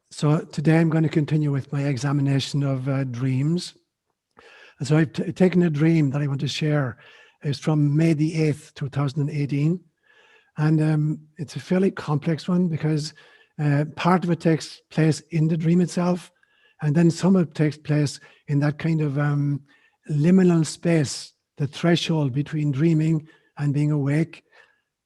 So today I'm going to continue with my examination of dreams. And so I've taken a dream that I want to share. It's from May the 8th, 2018. And it's a fairly complex one because part of it takes place in the dream itself. And then some of it takes place in that kind of liminal space, the threshold between dreaming and being awake.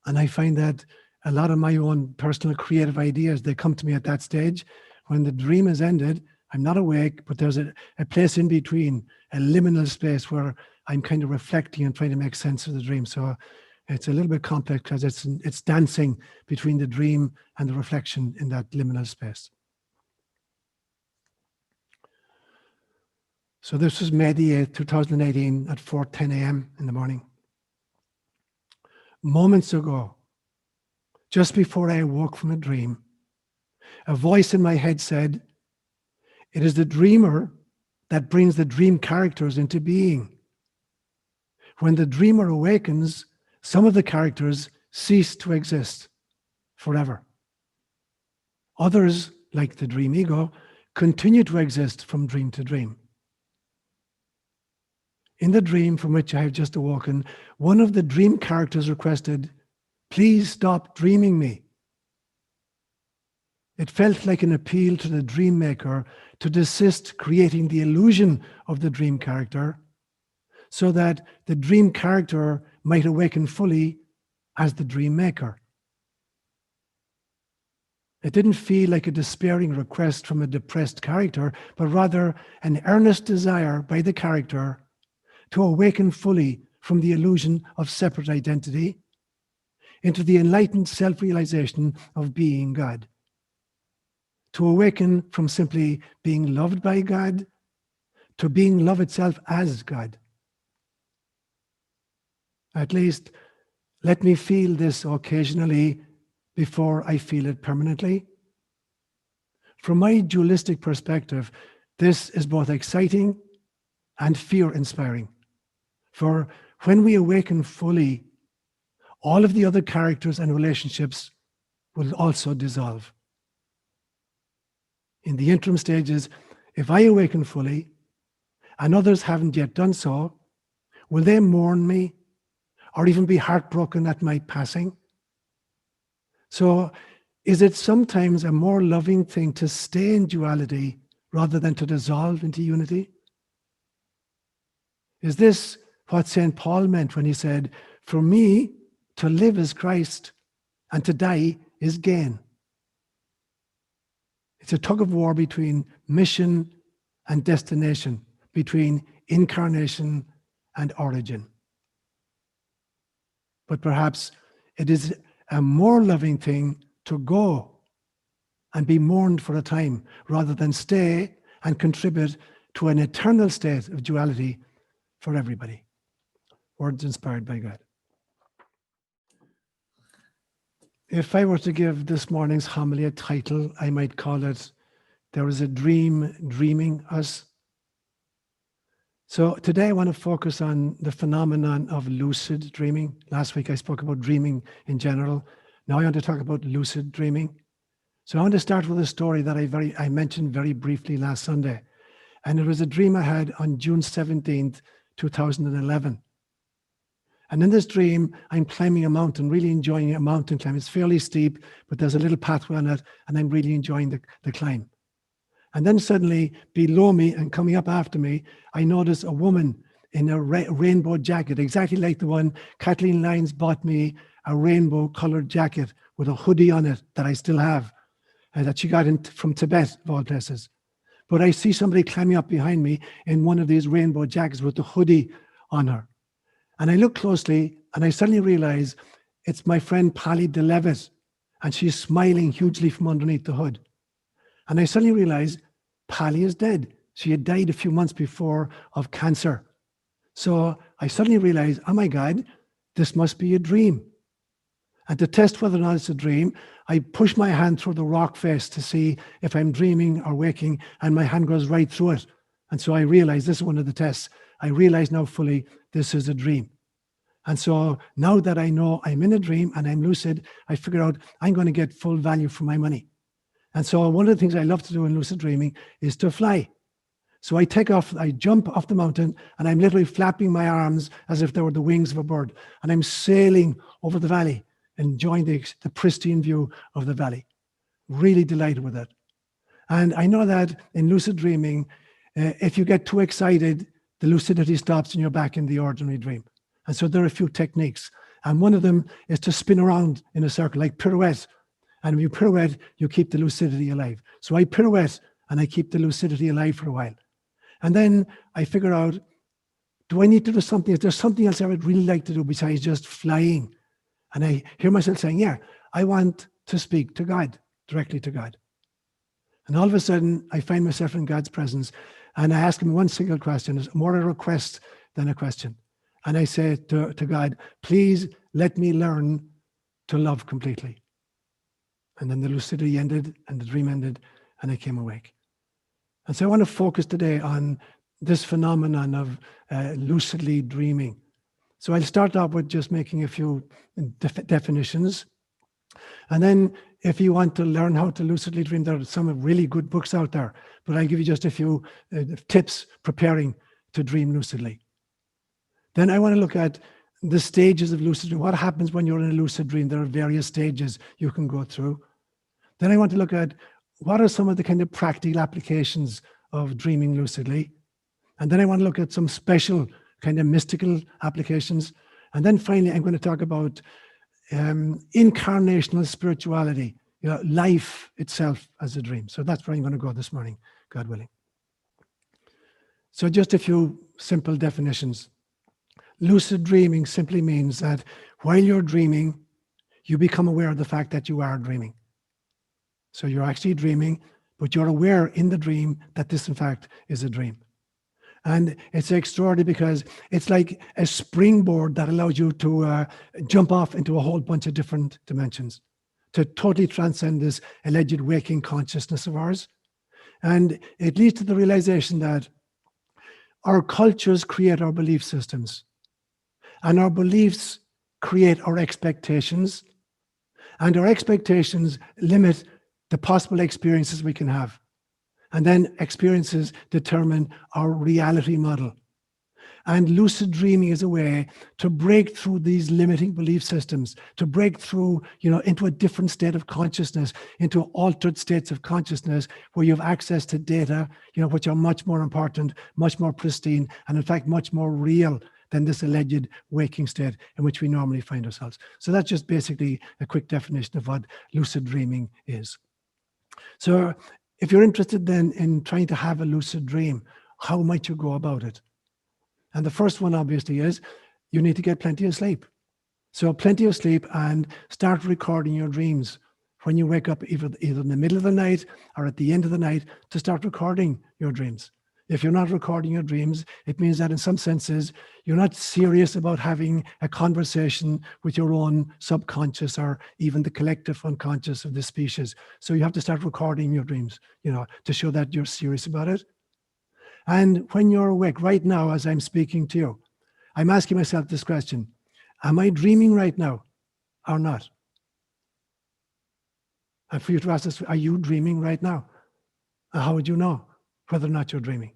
And I find that a lot of my own personal creative ideas, they come to me at that stage. When the dream is ended, I'm not awake, but there's a place in between, a liminal space where I'm kind of reflecting and trying to make sense of the dream. So it's a little bit complex because it's dancing between the dream and the reflection in that liminal space. So this was May the 8th, 2018 at 4:10 a.m. in the morning. Moments ago, just before I awoke from a dream, a voice in my head said, "It is the dreamer that brings the dream characters into being. When the dreamer awakens, some of the characters cease to exist forever. Others, like the dream ego, continue to exist from dream to dream." In the dream from which I have just awoken, one of the dream characters requested, "Please stop dreaming me." It felt like an appeal to the dream maker to desist creating the illusion of the dream character so that the dream character might awaken fully as the dream maker. It didn't feel like a despairing request from a depressed character, but rather an earnest desire by the character to awaken fully from the illusion of separate identity into the enlightened self-realization of being God. To awaken from simply being loved by God to being love itself as God. At least, let me feel this occasionally before I feel it permanently. From my dualistic perspective, this is both exciting and fear-inspiring. For when we awaken fully, all of the other characters and relationships will also dissolve. In the interim stages, if I awaken fully and others haven't yet done so, will they mourn me or even be heartbroken at my passing? So is it sometimes a more loving thing to stay in duality rather than to dissolve into unity? Is this what St. Paul meant when he said, "For me, to live is Christ and to die is gain"? It's a tug of war between mission and destination, between incarnation and origin. But perhaps it is a more loving thing to go and be mourned for a time rather than stay and contribute to an eternal state of duality for everybody. Words inspired by God. If I were to give this morning's homily a title, I might call it, "There is a Dream Dreaming Us." So today I want to focus on the phenomenon of lucid dreaming. Last week I spoke about dreaming in general. Now I want to talk about lucid dreaming. So I want to start with a story that I mentioned very briefly last Sunday. And it was a dream I had on June 17th, 2011. And in this dream, I'm climbing a mountain, really enjoying a mountain climb. It's fairly steep, but there's a little pathway on it, and I'm really enjoying the climb. And then suddenly, below me and coming up after me, I notice a woman in a rainbow jacket, exactly like the one Kathleen Lyons bought me, a rainbow-colored jacket with a hoodie on it that I still have, that she got from Tibet, of all places. But I see somebody climbing up behind me in one of these rainbow jackets with the hoodie on her. And I look closely and I suddenly realize it's my friend Polly DeLevitt, and she's smiling hugely from underneath the hood. And I suddenly realize Polly is dead. She had died a few months before of cancer. So I suddenly realize, oh my God, this must be a dream. And to test whether or not it's a dream, I push my hand through the rock face to see if I'm dreaming or waking, and my hand goes right through it. And so I realize this is one of the tests. I realize now fully this is a dream. And so now that I know I'm in a dream and I'm lucid, I figure out I'm going to get full value for my money. And so one of the things I love to do in lucid dreaming is to fly. So I take off, I jump off the mountain, and I'm literally flapping my arms as if they were the wings of a bird. And I'm sailing over the valley, enjoying the pristine view of the valley. Really delighted with it. And I know that in lucid dreaming, if you get too excited, the lucidity stops and you're back in the ordinary dream. And so there are a few techniques. And one of them is to spin around in a circle, like pirouette. And when you pirouette, you keep the lucidity alive. So I pirouette and I keep the lucidity alive for a while. And then I figure out, do I need to do something? Is there something else I would really like to do besides just flying? And I hear myself saying, yeah, I want to speak to God, directly to God. And all of a sudden, I find myself in God's presence, and I ask him one single question. It's more a request than a question. And I say to God, please let me learn to love completely. And then the lucidity ended, and the dream ended, and I came awake. And so I want to focus today on this phenomenon of lucidly dreaming. So I'll start off with just making a few definitions. And then if you want to learn how to lucidly dream, there are some really good books out there, but I'll give you just a few tips preparing to dream lucidly. Then I want to look at the stages of lucid dream. What happens when you're in a lucid dream? There are various stages you can go through. Then I want to look at what are some of the kind of practical applications of dreaming lucidly. And then I want to look at some special kind of mystical applications. And then finally, I'm going to talk about incarnational spirituality, life itself as a dream. So that's where I'm going to go this morning, God willing. So just a few simple definitions. Lucid dreaming simply means that while you're dreaming, you become aware of the fact that you are dreaming. So you're actually dreaming, but you're aware in the dream that this, in fact, is a dream. And it's extraordinary because it's like a springboard that allows you to jump off into a whole bunch of different dimensions, to totally transcend this alleged waking consciousness of ours. And it leads to the realization that our cultures create our belief systems, and our beliefs create our expectations, and our expectations limit the possible experiences we can have. And then experiences determine our reality model. And lucid dreaming is a way to break through these limiting belief systems, to break through, into a different state of consciousness, into altered states of consciousness where you have access to data, which are much more important, much more pristine, and in fact, much more real than this alleged waking state in which we normally find ourselves. So that's just basically a quick definition of what lucid dreaming is. So if you're interested then in trying to have a lucid dream, how might you go about it? And the first one obviously is you need to get plenty of sleep. So plenty of sleep, and start recording your dreams when you wake up, either in the middle of the night or at the end of the night, to start recording your dreams. If you're not recording your dreams, it means that in some senses, you're not serious about having a conversation with your own subconscious or even the collective unconscious of the species. So you have to start recording your dreams, to show that you're serious about it. And when you're awake right now, as I'm speaking to you, I'm asking myself this question: am I dreaming right now or not? And for you to ask this, are you dreaming right now? And how would you know whether or not you're dreaming?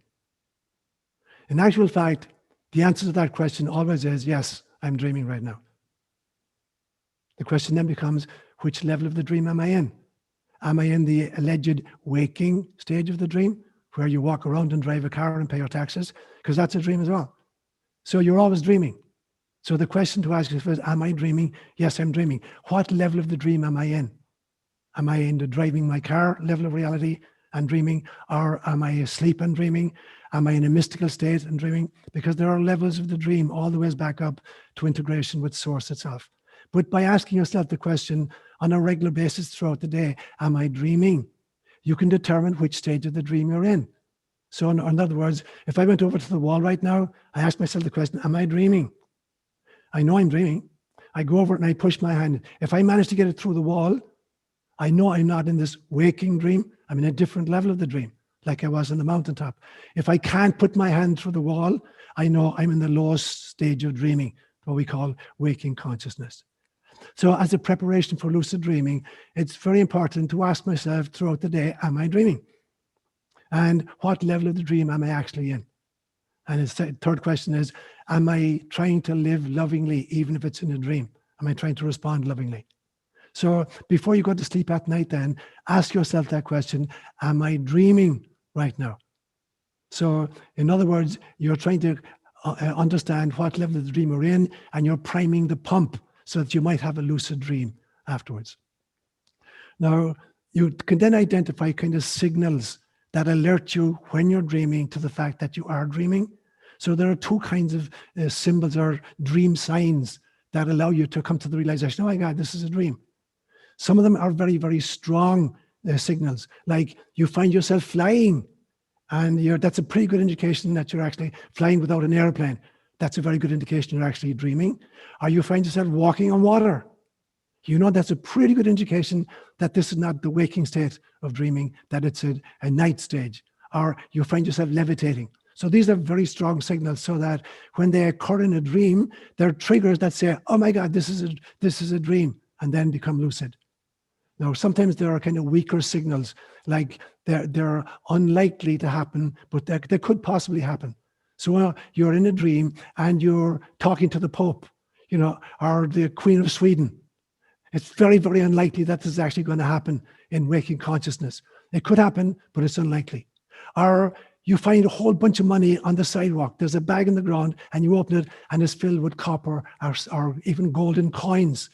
In actual fact, the answer to that question always is, yes, I'm dreaming right now. The question then becomes, which level of the dream am I in? Am I in the alleged waking stage of the dream, where you walk around and drive a car and pay your taxes? Because that's a dream as well. So you're always dreaming. So the question to ask is, am I dreaming? Yes, I'm dreaming. What level of the dream am I in? Am I in the driving my car level of reality and dreaming? Or am I asleep and dreaming? Am I in a mystical state and dreaming? Because there are levels of the dream all the ways back up to integration with Source itself. But by asking yourself the question on a regular basis throughout the day, am I dreaming? You can determine which stage of the dream you're in. So in other words, if I went over to the wall right now, I ask myself the question, am I dreaming? I know I'm dreaming. I go over it and I push my hand. If I manage to get it through the wall, I know I'm not in this waking dream. I'm in a different level of the dream, like I was on the mountaintop. If I can't put my hand through the wall, I know I'm in the lowest stage of dreaming, what we call waking consciousness. So as a preparation for lucid dreaming, it's very important to ask myself throughout the day, am I dreaming? And what level of the dream am I actually in? And the third question is, am I trying to live lovingly, even if it's in a dream? Am I trying to respond lovingly? So before you go to sleep at night, then ask yourself that question, am I dreaming right now? So in other words, you're trying to understand what level of the dream you're in, and you're priming the pump so that you might have a lucid dream afterwards. Now, you can then identify kind of signals that alert you when you're dreaming to the fact that you are dreaming. So there are two kinds of symbols or dream signs that allow you to come to the realization, oh my God, this is a dream. Some of them are very, very strong signals, like you find yourself flying, and that's a pretty good indication that you're actually flying without an airplane. That's a very good indication you're actually dreaming. Or you find yourself walking on water. That's a pretty good indication that this is not the waking state of dreaming, that it's a night stage. Or you find yourself levitating. So these are very strong signals, so that when they occur in a dream, they're triggers that say, oh my God, this is a dream, and then become lucid. Now, sometimes there are kind of weaker signals, like they're unlikely to happen, but they could possibly happen. So you're in a dream and you're talking to the Pope, or the Queen of Sweden. It's very, very unlikely that this is actually going to happen in waking consciousness. It could happen, but it's unlikely. Or you find a whole bunch of money on the sidewalk. There's a bag in the ground and you open it and it's filled with copper or even golden coins.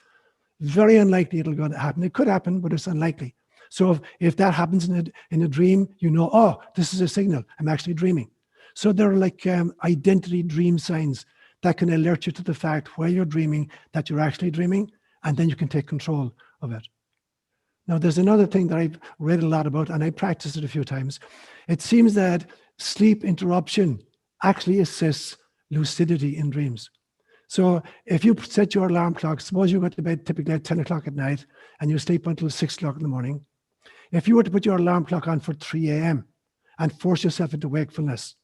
Very unlikely it'll go to happen. It could happen, but it's unlikely. So if that happens in a dream, oh, this is a signal. I'm actually dreaming. So there are like identity dream signs that can alert you to the fact while you're dreaming that you're actually dreaming, and then you can take control of it. Now, there's another thing that I've read a lot about, and I practiced it a few times. It seems that sleep interruption actually assists lucidity in dreams. So if you set your alarm clock, suppose you go to bed typically at 10 o'clock at night and you sleep until 6 o'clock in the morning. If you were to put your alarm clock on for 3 a.m. and force yourself into wakefulness,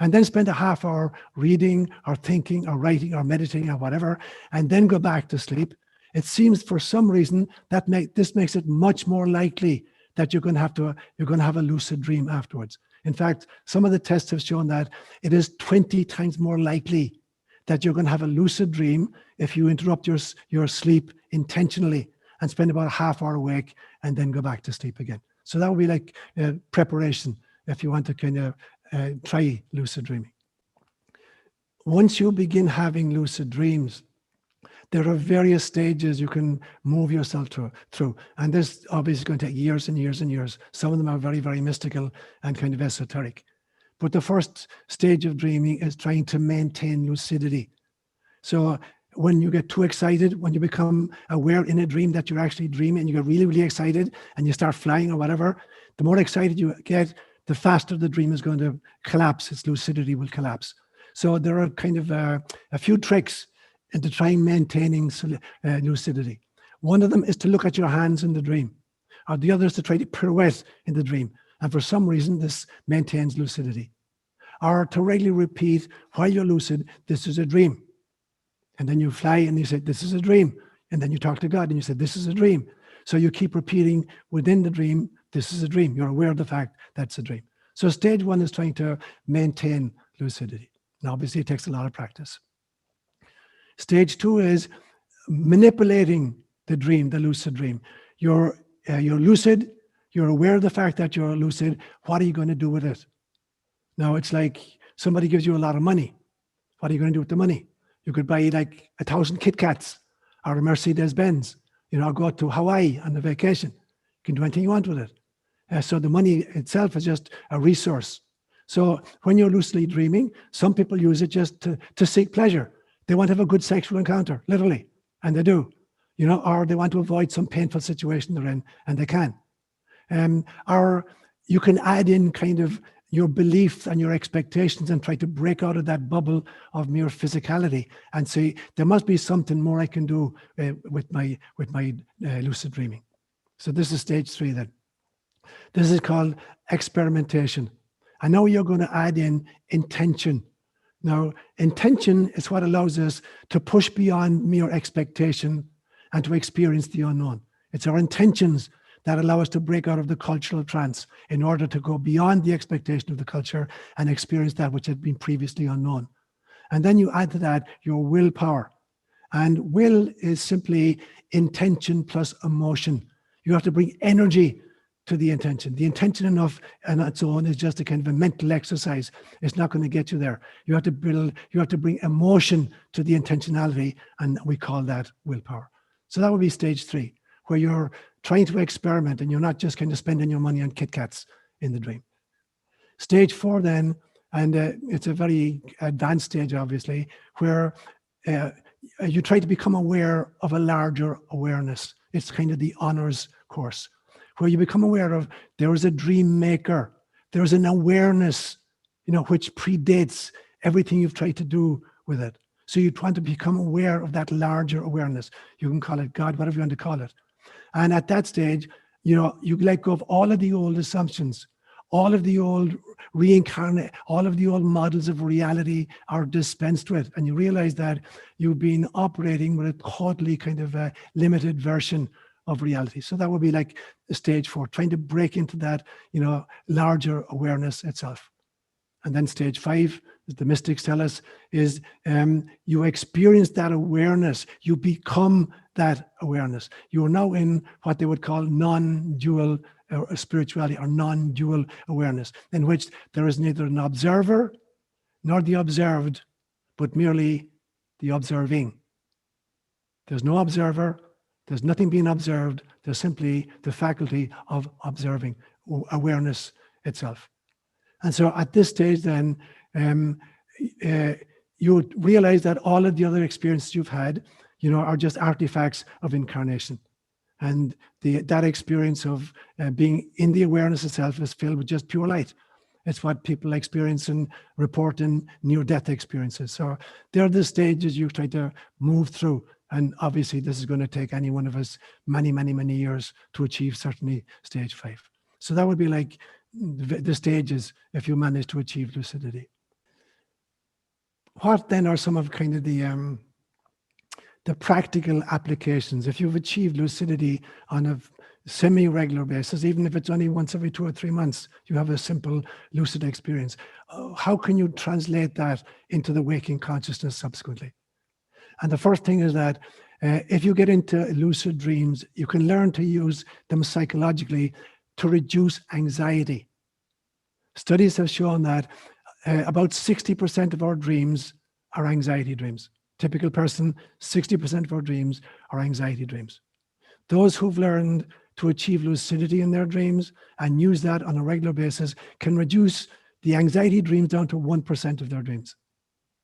and then spend a half hour reading or thinking or writing or meditating or whatever, and then go back to sleep, it seems for some reason that this makes it much more likely that you're going to have a lucid dream afterwards. In fact, some of the tests have shown that it is 20 times more likely that you're going to have a lucid dream if you interrupt your sleep intentionally and spend about a half hour awake and then go back to sleep again. So that would be like preparation if you want to kind of try lucid dreaming. Once you begin having lucid dreams, there are various stages you can move yourself through. And this obviously is going to take years and years and years. Some of them are very, very mystical and kind of esoteric. But the first stage of dreaming is trying to maintain lucidity. So when you get too excited, when you become aware in a dream that you're actually dreaming and you get really, really excited and you start flying or whatever, the more excited you get, the faster the dream is going to collapse. Its lucidity will collapse. So there are kind of a few tricks into trying maintaining lucidity. One of them is to look at your hands in the dream, or the other is to try to pirouette in the dream. And for some reason, this maintains lucidity. Or to regularly repeat while you're lucid, this is a dream. And then you fly and you say, this is a dream. And then you talk to God and you say, this is a dream. So you keep repeating within the dream, this is a dream. You're aware of the fact that's a dream. So stage one is trying to maintain lucidity. And obviously it takes a lot of practice. Stage two is manipulating the dream, the lucid dream. You're lucid. You're aware of the fact that you're lucid. What are you going to do with it? Now, it's like somebody gives you a lot of money. What are you going to do with the money? You could buy like 1,000 Kit Kats or a Mercedes Benz, or go to Hawaii on a vacation. You can do anything you want with it. So the money itself is just a resource. So when you're lucidly dreaming, some people use it just to seek pleasure. They want to have a good sexual encounter, literally, and they do, or they want to avoid some painful situation they're in, and they can. Or you can add in kind of your beliefs and your expectations and try to break out of that bubble of mere physicality and say, there must be something more I can do with my lucid dreaming. So this is stage three then. This is called experimentation. And now you're going to add in intention. Now, intention is what allows us to push beyond mere expectation and to experience the unknown. It's our intentions that allow us to break out of the cultural trance in order to go beyond the expectation of the culture and experience that which had been previously unknown. And then you add to that your willpower. And will is simply intention plus emotion. You have to bring energy to the intention. The intention enough on its own is just a kind of a mental exercise. It's not going to get you there. You have to bring emotion to the intentionality, and we call that willpower. So that would be stage 3, where you're trying to experiment and you're not just kind of spending your money on Kit Kats in the dream. Stage 4 then, and it's a very advanced stage, obviously, where you try to become aware of a larger awareness. It's kind of the honors course, where you become aware of there is a dream maker. There's an awareness, which predates everything you've tried to do with it. So you want to become aware of that larger awareness. You can call it God, whatever you want to call it. And at that stage, you let go of all of the old assumptions, all of the old all of the old models of reality are dispensed with. And you realize that you've been operating with a totally kind of a limited version of reality. So that would be like stage 4, trying to break into that, larger awareness itself. And then stage 5, as the mystics tell us, is you experience that awareness. You become that awareness. You are now in what they would call non-dual spirituality or non-dual awareness, in which there is neither an observer nor the observed, but merely the observing. There's no observer. There's nothing being observed. There's simply the faculty of observing, awareness itself. And so at this stage then, you realize that all of the other experiences you've had, are just artifacts of incarnation. And that experience of being in the awareness itself is filled with just pure light. It's what people experience and report in near-death experiences. So they're the stages you try to move through. And obviously, this is going to take any one of us many, many, many years to achieve certainly stage 5. So that would be like the stages if you manage to achieve lucidity. What then are some of kind of the practical applications? If you've achieved lucidity on a semi-regular basis, even if it's only once every 2 or 3 months, you have a simple lucid experience. How can you translate that into the waking consciousness subsequently? And the first thing is that if you get into lucid dreams, you can learn to use them psychologically to reduce anxiety. Studies have shown that about 60% of our dreams are anxiety dreams. Typical person, 60% of our dreams are anxiety dreams. Those who've learned to achieve lucidity in their dreams and use that on a regular basis can reduce the anxiety dreams down to 1% of their dreams,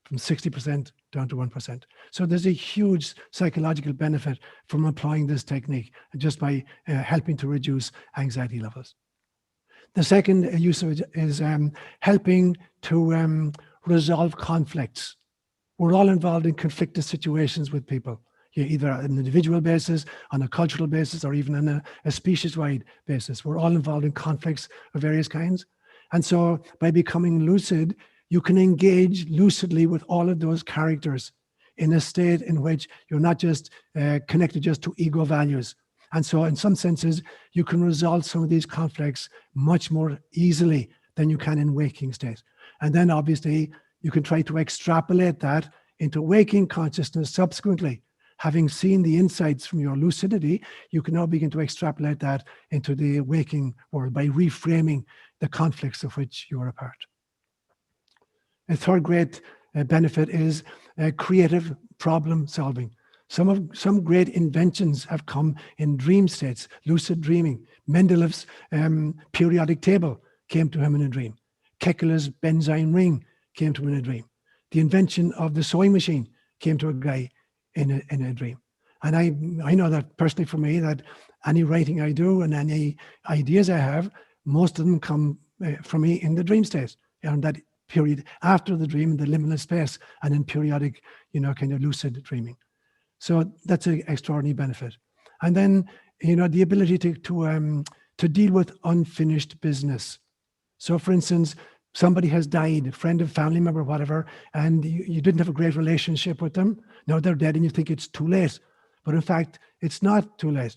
from 60% down to 1%. So there's a huge psychological benefit from applying this technique just by helping to reduce anxiety levels. The second use of it is helping to resolve conflicts. We're all involved in conflicted situations with people, either on an individual basis, on a cultural basis, or even on a species-wide basis. We're all involved in conflicts of various kinds. And so by becoming lucid, you can engage lucidly with all of those characters in a state in which you're not just connected just to ego values. And so in some senses, you can resolve some of these conflicts much more easily than you can in waking state. And then obviously, you can try to extrapolate that into waking consciousness subsequently. Having seen the insights from your lucidity, you can now begin to extrapolate that into the waking world by reframing the conflicts of which you are a part. A third great benefit is creative problem solving. Some great inventions have come in dream states, lucid dreaming. Mendelev's periodic table came to him in a dream. Kekule's benzene ring came to him in a dream. The invention of the sewing machine came to a guy in a dream. And I know that personally for me, that any writing I do and any ideas I have, most of them come from me in the dream state, and that period after the dream, in the liminal space, and in periodic, kind of lucid dreaming. So that's an extraordinary benefit. And then, the ability to deal with unfinished business. So for instance, somebody has died, a friend, a family member, whatever, and you didn't have a great relationship with them. Now they're dead and you think it's too late. But in fact, it's not too late.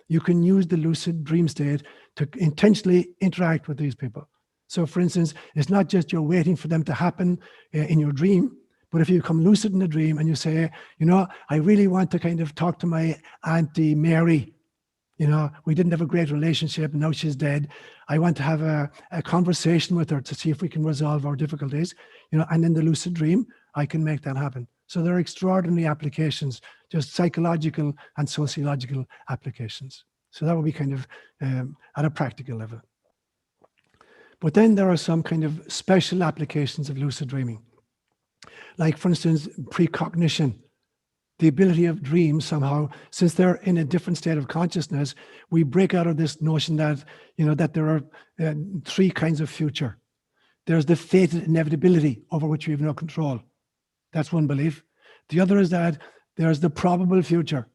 You can use the lucid dream state to intentionally interact with these people. So for instance, it's not just you're waiting for them to happen in your dream, but if you become lucid in the dream and you say, I really want to kind of talk to my Auntie Mary. We didn't have a great relationship. Now she's dead. I want to have a conversation with her to see if we can resolve our difficulties. And in the lucid dream, I can make that happen. So there are extraordinary applications, just psychological and sociological applications. So that would be kind of at a practical level. But then there are some kind of special applications of lucid dreaming. Like, for instance, precognition. The ability of dreams somehow, since they're in a different state of consciousness, we break out of this notion that, that there are three kinds of future. There's the fated inevitability over which we have no control. That's one belief. The other is that there's the probable future.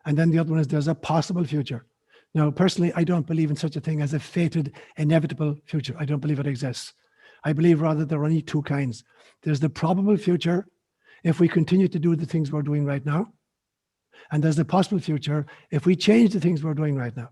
And then the other one is there's a possible future. Now, personally, I don't believe in such a thing as a fated, inevitable future. I don't believe it exists. I believe rather there are only two kinds. There's the probable future, if we continue to do the things we're doing right now. And there's the possible future if we change the things we're doing right now.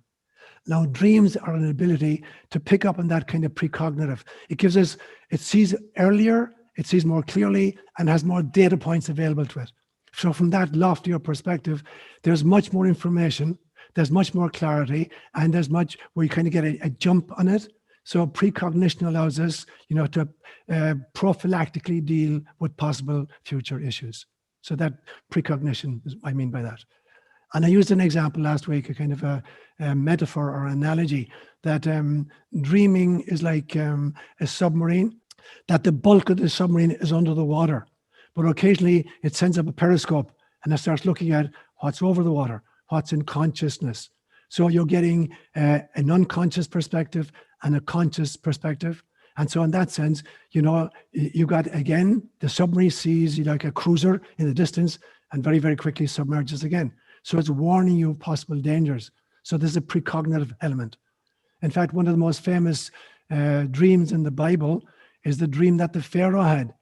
Now, dreams are an ability to pick up on that kind of precognitive. It gives us, it sees earlier, it sees more clearly, and has more data points available to it. So from that loftier perspective, there's much more information, there's much more clarity, and there's much where you kind of get a jump on it. So precognition allows us, to prophylactically deal with possible future issues. So that precognition is what I mean by that. And I used an example last week, a kind of a metaphor or analogy that dreaming is like a submarine, that the bulk of the submarine is under the water, but occasionally it sends up a periscope and it starts looking at what's over the water, what's in consciousness. So you're getting an unconscious perspective and a conscious perspective. And so in that sense, you got, again, the submarine sees like a cruiser in the distance and very, very quickly submerges again. So it's warning you of possible dangers. So there's a precognitive element. In fact, one of the most famous dreams in the Bible is the dream that the Pharaoh had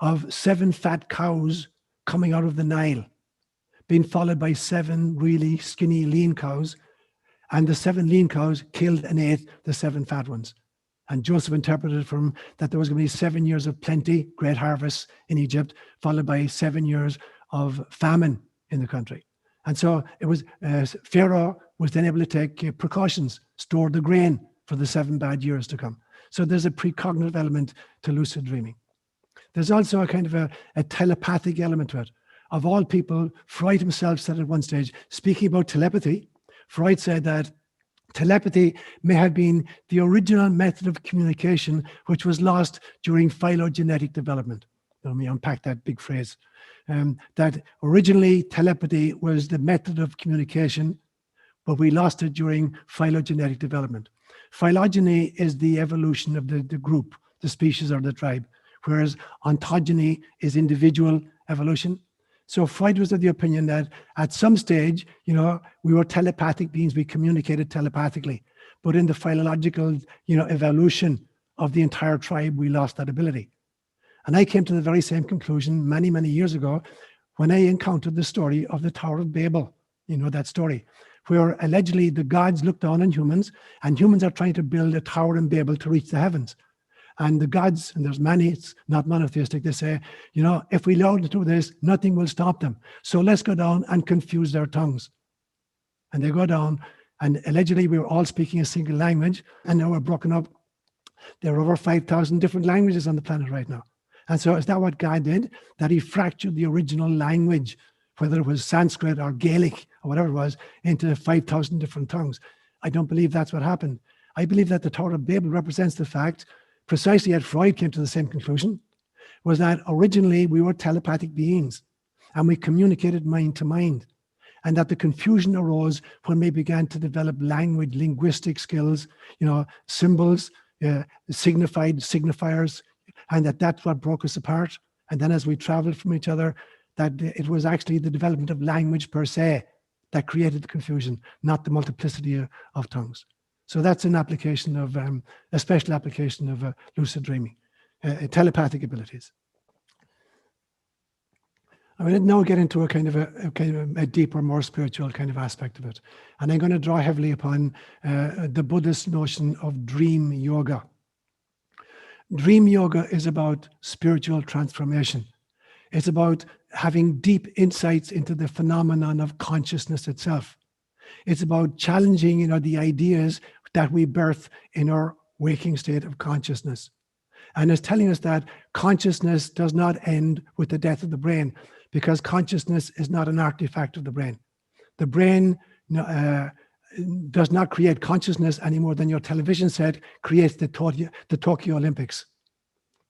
of 7 fat cows coming out of the Nile, being followed by 7 really skinny, lean cows. And the 7 lean cows killed and ate the 7 fat ones. And Joseph interpreted from that there was going to be 7 years of plenty, great harvests in Egypt, followed by 7 years of famine in the country. And so it was Pharaoh was then able to take precautions, store the grain for the 7 bad years to come. So there's a precognitive element to lucid dreaming. There's also a kind of a telepathic element to it. Of all people, Freud himself said at one stage, speaking about telepathy, Freud said that telepathy may have been the original method of communication which was lost during phylogenetic development. Let me unpack that big phrase. That originally telepathy was the method of communication, but we lost it during phylogenetic development. Phylogeny is the evolution of the group, the species or the tribe, whereas ontogeny is individual evolution. So Freud was of the opinion that at some stage, we were telepathic beings, we communicated telepathically. But in the phylological, evolution of the entire tribe, we lost that ability. And I came to the very same conclusion many, many years ago when I encountered the story of the Tower of Babel. That story, where allegedly the gods look down on humans and humans are trying to build a tower in Babel to reach the heavens. And the gods, and there's many, it's not monotheistic, they say, if we allow them to do this, nothing will stop them. So let's go down and confuse their tongues. And they go down, and allegedly we were all speaking a single language, and now we're broken up. There are over 5,000 different languages on the planet right now. And so is that what God did? That he fractured the original language, whether it was Sanskrit or Gaelic or whatever it was, into 5,000 different tongues. I don't believe that's what happened. I believe that the Tower of Babel represents the fact, precisely as Freud came to the same conclusion, was that originally we were telepathic beings and we communicated mind to mind, and that the confusion arose when we began to develop language, linguistic skills, symbols, signifiers, and that's what broke us apart. And then as we traveled from each other, that it was actually the development of language per se that created the confusion, not the multiplicity of tongues. So that's an application of, a special application of lucid dreaming, telepathic abilities. I'm going to now get into a kind of a deeper, more spiritual kind of aspect of it. And I'm going to draw heavily upon the Buddhist notion of dream yoga. Dream yoga is about spiritual transformation. It's about having deep insights into the phenomenon of consciousness itself. It's about challenging, the ideas that we birth in our waking state of consciousness. And it's telling us that consciousness does not end with the death of the brain, because consciousness is not an artifact of the brain. The brain does not create consciousness any more than your television set creates the Tokyo Olympics.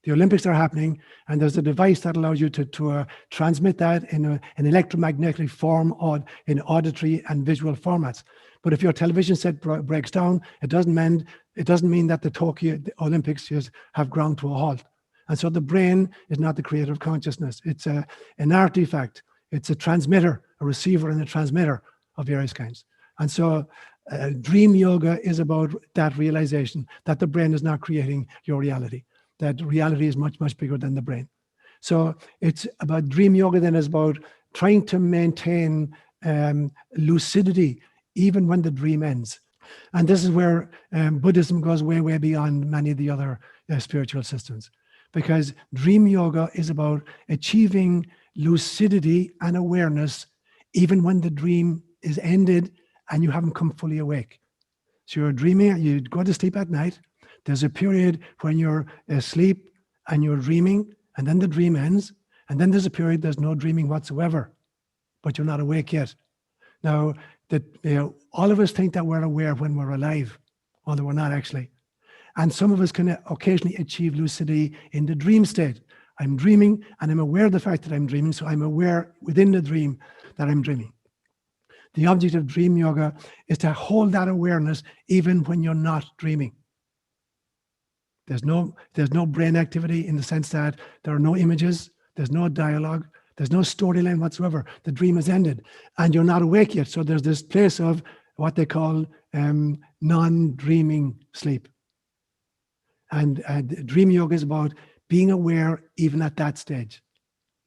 The Olympics are happening, and there's a device that allows you to transmit that in an electromagnetic form in auditory and visual formats. But if your television set breaks down, it doesn't mean that the Tokyo Olympics have ground to a halt. And so the brain is not the creator of consciousness. It's an artifact. It's a transmitter, a receiver and a transmitter of various kinds. And so dream yoga is about that realization that the brain is not creating your reality, that reality is much, much bigger than the brain. So it's about dream yoga then is about trying to maintain lucidity even when the dream ends. And this is where Buddhism goes way, way beyond many of the other spiritual systems. Because dream yoga is about achieving lucidity and awareness even when the dream is ended and you haven't come fully awake. So you're dreaming, you go to sleep at night. There's a period when you're asleep and you're dreaming, and then the dream ends. And then there's a period there's no dreaming whatsoever, but you're not awake yet. Now, all of us think that we're aware when we're alive, although we're not actually. And some of us can occasionally achieve lucidity in the dream state. I'm dreaming and I'm aware of the fact that I'm dreaming, so I'm aware within the dream that I'm dreaming. The object of dream yoga is to hold that awareness even when you're not dreaming. There's no brain activity in the sense that there are no images, there's no dialogue, there's no storyline whatsoever. The dream has ended and you're not awake yet. So there's this place of what they call non-dreaming sleep. And dream yoga is about being aware even at that stage.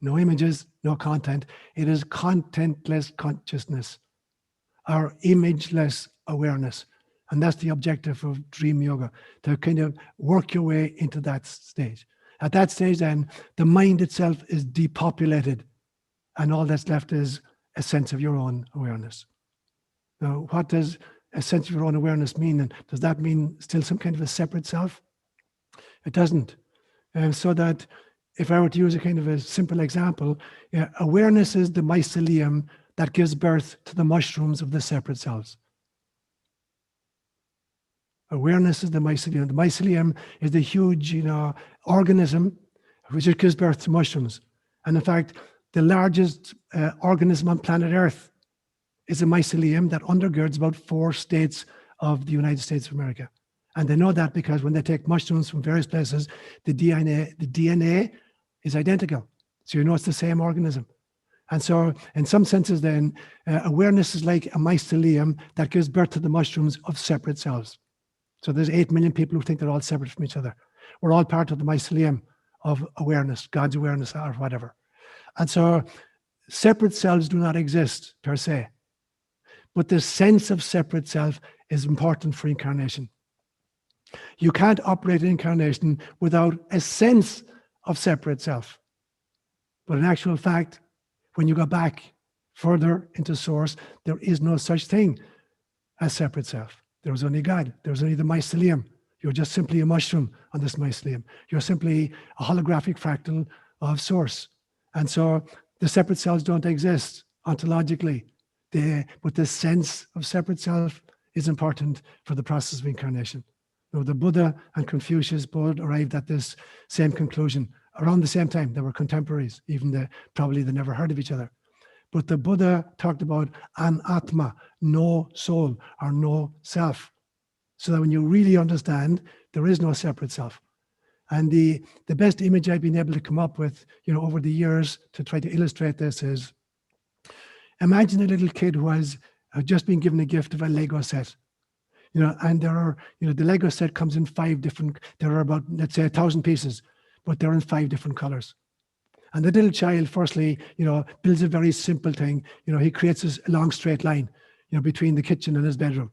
No images, no content. It is contentless consciousness or imageless awareness. And that's the objective of dream yoga, to kind of work your way into that stage. At that stage, then, the mind itself is depopulated, and all that's left is a sense of your own awareness. Now, what does a sense of your own awareness mean? And does that mean still some kind of a separate self? It doesn't. So that if I were to use a kind of a simple example, awareness is the mycelium that gives birth to the mushrooms of the separate selves. Awareness is the mycelium. The mycelium is the huge, organism which gives birth to mushrooms. And in fact, the largest organism on planet Earth is a mycelium that undergirds about 4 states of the United States of America. And they know that because when they take mushrooms from various places, the DNA is identical. So it's the same organism. And so in some senses then, awareness is like a mycelium that gives birth to the mushrooms of separate selves. So there's 8 million people who think they're all separate from each other. We're all part of the mycelium of awareness, God's awareness or whatever. And so separate selves do not exist per se. But the sense of separate self is important for incarnation. You can't operate in incarnation without a sense of separate self. But in actual fact, when you go back further into source, there is no such thing as separate self. There was only God. There was only the mycelium. You're just simply a mushroom on this mycelium. You're simply a holographic fractal of source. And so the separate selves don't exist ontologically. But the sense of separate self is important for the process of incarnation. The Buddha and Confucius both arrived at this same conclusion around the same time. They were contemporaries, even though probably they never heard of each other. But the Buddha talked about an atma, no soul or no self. So that when you really understand, there is no separate self. And the best image I've been able to come up with, over the years to try to illustrate this is, imagine a little kid who has just been given a gift of a Lego set. And there are, the Lego set comes in 5 different, there are about, let's say 1,000 pieces, but they're in 5 different colors. And the little child, firstly, builds a very simple thing. He creates a long straight line, between the kitchen and his bedroom.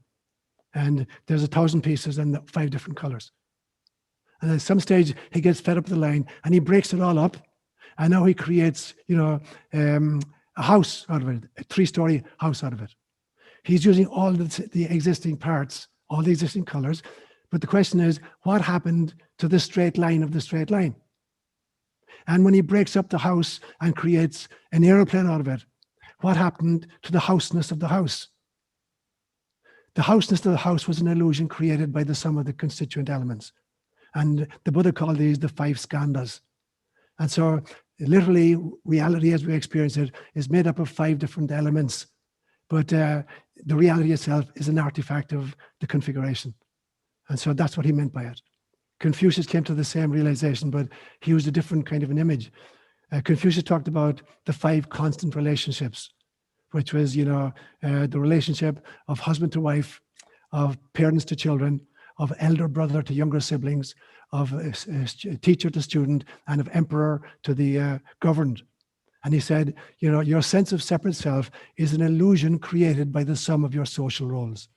And there's 1,000 pieces and 5 different colors. And at some stage, he gets fed up with the line and he breaks it all up. And now he creates, a house out of it, a 3-story house out of it. He's using all the existing parts, all the existing colors. But the question is, what happened to the straight line of the straight line? And when he breaks up the house and creates an aeroplane out of it, what happened to the houseness of the house? The houseness of the house was an illusion created by the sum of the constituent elements. And the Buddha called these the 5 skandhas. And so literally, reality as we experience it is made up of 5 different elements. But the reality itself is an artifact of the configuration. And so that's what he meant by it. Confucius came to the same realization, but he used a different kind of an image. Confucius talked about the 5 constant relationships, which was, the relationship of husband to wife, of parents to children, of elder brother to younger siblings, of teacher to student, and of emperor to the governed. And he said, your sense of separate self is an illusion created by the sum of your social roles.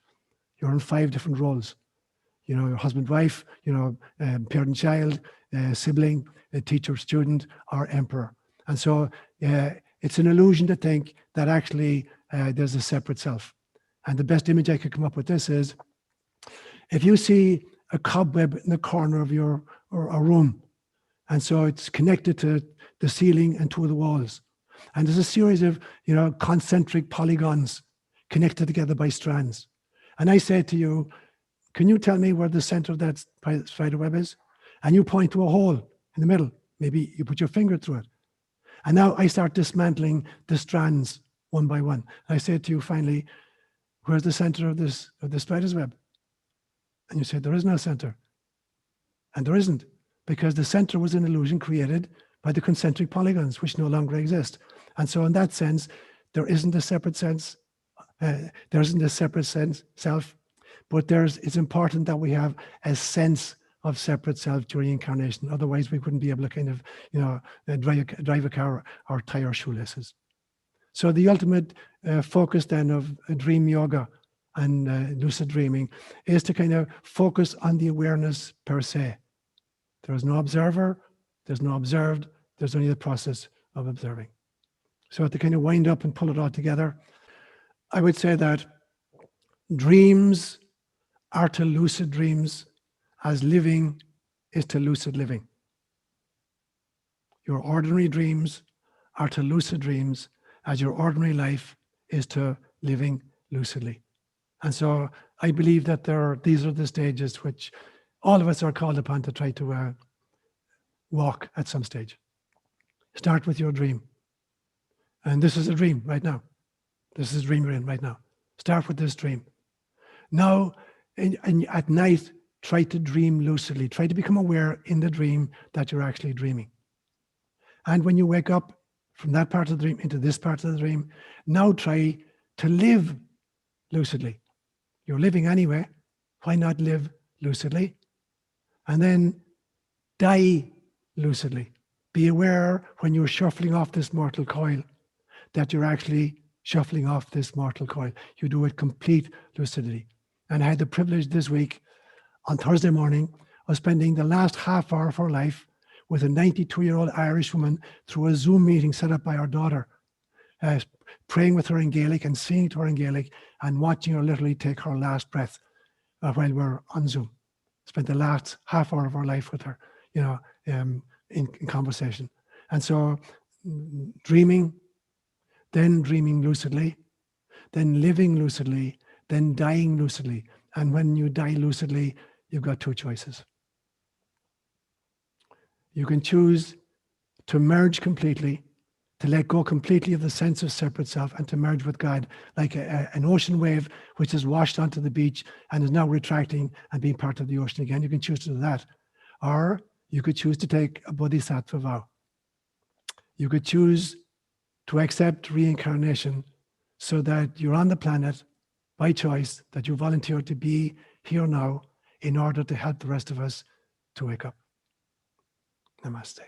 You're in 5 different roles. Your husband, wife, parent, child, sibling, teacher, student, or emperor. And so it's an illusion to think that actually there's a separate self. And the best image I could come up with this is, if you see a cobweb in the corner of your a room, and so it's connected to the ceiling and 2 of the walls, and there's a series of concentric polygons connected together by strands. And I say to you, can you tell me where the center of that spider web is? And you point to a hole in the middle. Maybe you put your finger through it. And now I start dismantling the strands one by one. I say to you finally, where's the center of the spider's web? And you say, there is no center. And there isn't, because the center was an illusion created by the concentric polygons, which no longer exist. And so in that sense, there isn't a separate sense. There isn't a separate sense self. But it's important that we have a sense of separate self during incarnation. Otherwise, we wouldn't be able to kind of, drive a car or tie our shoelaces. So the ultimate focus then of dream yoga and lucid dreaming is to kind of focus on the awareness per se. There is no observer, there's no observed, there's only the process of observing. So to kind of wind up and pull it all together, I would say that dreams are to lucid dreams as living is to lucid living. Your ordinary dreams are to lucid dreams as your ordinary life is to living lucidly. And so I believe that these are the stages which all of us are called upon to try to walk at some stage. Start with your dream. And this is a dream right now. This is a dream you're in right now. Start with this dream. Now, and at night, try to dream lucidly. Try to become aware in the dream that you're actually dreaming. And when you wake up from that part of the dream into this part of the dream, now try to live lucidly. You're living anyway. Why not live lucidly? And then die lucidly. Be aware when you're shuffling off this mortal coil that you're actually shuffling off this mortal coil. You do it complete lucidity. And I had the privilege this week on Thursday morning of spending the last half hour of her life with a 92-year-old Irish woman through a Zoom meeting set up by our daughter, praying with her in Gaelic and singing to her in Gaelic and watching her literally take her last breath while we're on Zoom. Spent the last half hour of her life with her, in conversation. And so dreaming, then dreaming lucidly, then living lucidly, then dying lucidly. And when you die lucidly, you've got 2 choices. You can choose to merge completely, to let go completely of the sense of separate self and to merge with God, like an ocean wave which is washed onto the beach and is now retracting and being part of the ocean again. You can choose to do that. Or you could choose to take a Bodhisattva vow. You could choose to accept reincarnation so that you're on the planet by choice, that you volunteer to be here now in order to help the rest of us to wake up. Namaste.